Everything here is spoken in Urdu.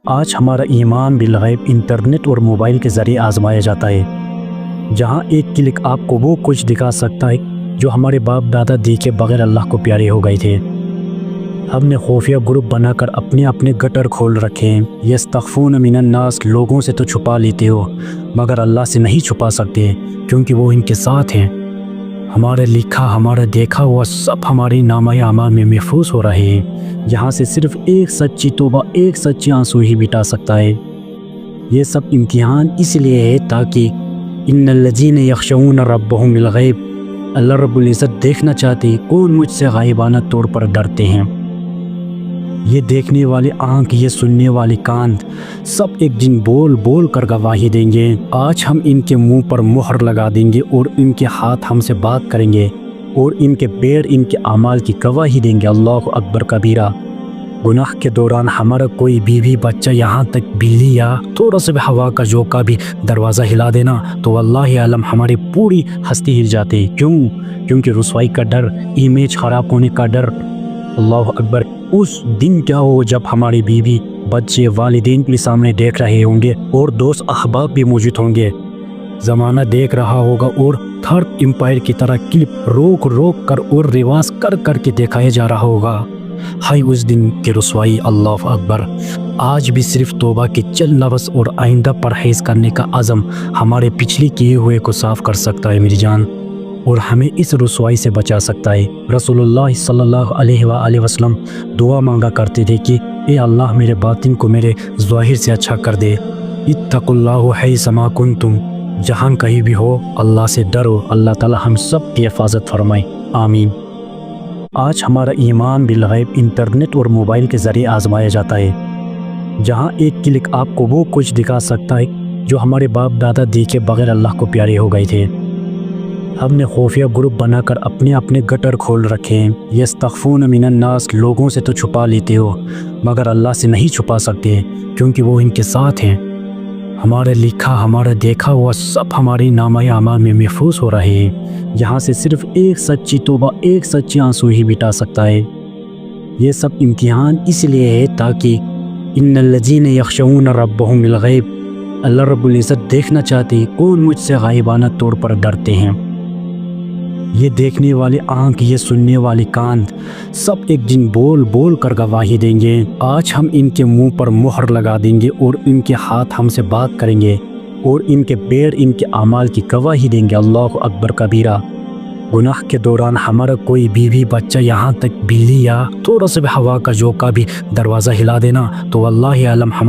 آج ہمارا ایمان بالغیب انٹرنیٹ اور موبائل کے ذریعے آزمایا جاتا ہے، جہاں ایک کلک آپ کو وہ کچھ دکھا سکتا ہے جو ہمارے باپ دادا دیکھے بغیر اللہ کو پیارے ہو گئے تھے۔ ہم نے خفیہ گروپ بنا کر اپنے گٹر کھول رکھے ہیں۔ یستخفون من الناس، لوگوں سے تو چھپا لیتے ہو مگر اللہ سے نہیں چھپا سکتے کیونکہ وہ ان کے ساتھ ہیں۔ ہمارا لکھا ہمارا دیکھا ہوا سب ہمارے نامہ اعمال میں محفوظ ہو رہے ہیں، جہاں سے صرف ایک سچی توبہ، ایک سچی آنسو ہی مٹا سکتا ہے۔ یہ سب امتحان اس لیے ہے تاکہ ان الذین یخشون ربهم بالغیب، اللہ رب العزت دیکھنا چاہتے کون مجھ سے غائبانہ طور پر ڈرتے ہیں۔ یہ دیکھنے والے آنکھ، یہ سننے والے کان، سب ایک دن بول بول کر گواہی دیں گے۔ آج ہم ان کے منہ پر مہر لگا دیں گے اور ان کے ہاتھ ہم سے بات کریں گے اور ان کے پیر ان کے اعمال کی گواہی دیں گے۔ اللہ اکبر کبیرہ۔ گناہ کے دوران ہمارا کوئی بیوی بچہ، یہاں تک بلی یا تھوڑا سا بھی ہوا کا جھونکا بھی دروازہ ہلا دینا تو واللہ عالم ہماری پوری ہستی ہل جاتی۔ کیونکہ رسوائی کا ڈر، امیج خراب ہونے کا ڈر۔ اللہ اکبر۔ اس دن کیا ہو جب ہماری بیوی، بچے، والدین کے سامنے دیکھ رہے ہوں گے اور دوست احباب بھی موجود ہوں گے، زمانہ دیکھ رہا ہوگا اور تھرڈ امپائر کی طرح کلپ روک روک کر اور ریواز کر کر کے دکھایا جا رہا ہوگا۔ ہائی اس دن کی رسوائی۔ اللہ اکبر۔ آج بھی صرف توبہ کے چند لفظ اور آئندہ پرہیز کرنے کا عزم ہمارے پچھلے کیے ہوئے کو صاف کر سکتا ہے میری جان، اور ہمیں اس رسوائی سے بچا سکتا ہے۔ رسول اللہ صلی اللہ علیہ وآلہ وسلم دعا مانگا کرتے تھے کہ اے اللہ میرے باطن کو میرے ظاہر سے اچھا کر دے۔ اتقوا اللہ حیثما کنتم، جہاں کہیں بھی ہو اللہ سے ڈرو۔ اللہ تعالی ہم سب کی حفاظت فرمائے، آمین۔ آج ہمارا ایمان بالغیب انٹرنیٹ اور موبائل کے ذریعے آزمایا جاتا ہے، جہاں ایک کلک آپ کو وہ کچھ دکھا سکتا ہے جو ہمارے باپ دادا دیکھے بغیر اللہ کو پیارے ہو گئے تھے۔ ہم نے خفیہ گروپ بنا کر اپنے گٹر کھول رکھے ہیں۔ یستخفون من الناس، لوگوں سے تو چھپا لیتے ہو مگر اللہ سے نہیں چھپا سکتے کیونکہ وہ ان کے ساتھ ہیں۔ ہمارا لکھا ہمارا دیکھا ہوا سب ہمارے نامہ اعمال میں محفوظ ہو رہے ہیں، جہاں سے صرف ایک سچی توبہ، ایک سچی آنسو ہی مٹا سکتا ہے۔ یہ سب امتحان اس لیے ہے تاکہ ان الذین یخشون ربهم بالغیب، اللہ رب العزت دیکھنا چاہتے کون مجھ سے غائبانہ طور پر ڈرتے ہیں۔ یہ دیکھنے والے آنکھ، یہ سننے والے کان، سب ایک دن بول بول کر گواہی دیں گے۔ آج ہم ان کے منہ پر مہر لگا دیں گے اور ان کے ہاتھ ہم سے بات کریں گے اور ان کے پیر ان کے اعمال کی گواہی دیں گے۔ اللہ اکبر کبیرہ۔ گناہ کے دوران ہمارا کوئی بیوی بچہ، یہاں تک بلی یا تھوڑا سا بھی ہوا کا جھونکا بھی دروازہ ہلا دینا تو واللہ عالم ہماری